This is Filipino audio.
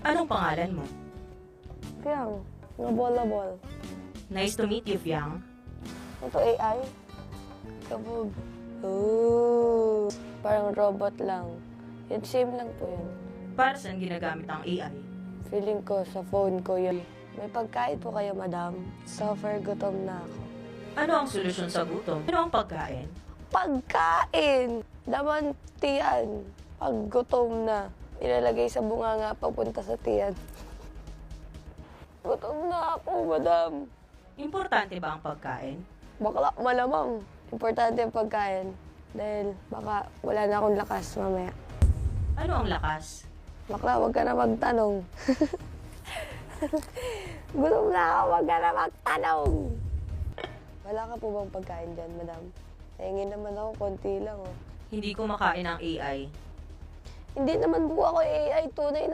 Anong pangalan mo? Fiang, nabolabol. Nice to meet you, Fiang. Ito AI. Kabog. Oh, parang robot lang. Yun, same lang po yun. Para saan ginagamit ang AI? Feeling ko sa phone ko yun. May pagkain po kayo, madam. Suffer, gutom na ako. Ano ang solusyon sa gutom? Ano ang pagkain? Pagkain! Laman tiyan. Pag gutom na, ilalagay sa bunganga papunta sa tiyan. Gutom na ako, madam. Importante ba ang pagkain? Bakla, malamang. Importante ang pagkain. Dahil baka wala na akong lakas mamaya. Ano ang lakas? Bakla, wag ka na magtanong. Gutom na ako, wag ka na magtanong. Wala ka po bang pagkain dyan, madam? Nahingin naman ako, konti lang. Oh. Hindi kumakain ang AI. Hindi naman po ako AI, tunay na